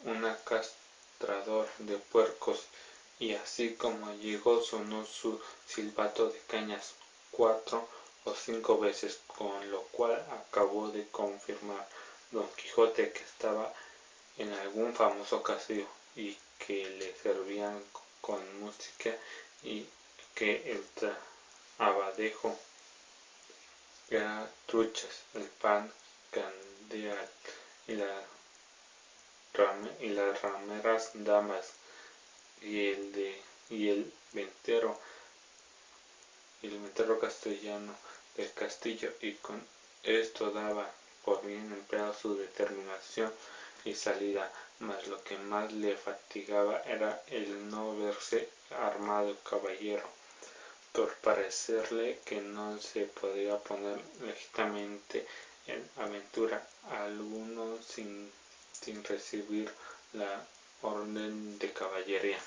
una castrador de puercos, y así como llegó sonó su silbato de cañas 4 o 5 veces, con lo cual acabó de confirmar Don Quijote que estaba en algún famoso castillo, y que le servían con música, y que el abadejo era truchas, el pan candeal, y las rameras damas, y el ventero castellano del castillo, y con esto daba por bien empleado su determinación y salida, mas lo que más le fatigaba era el no verse armado caballero, por parecerle que no se podía poner legítimamente en aventura alguno sin recibir la orden de caballería.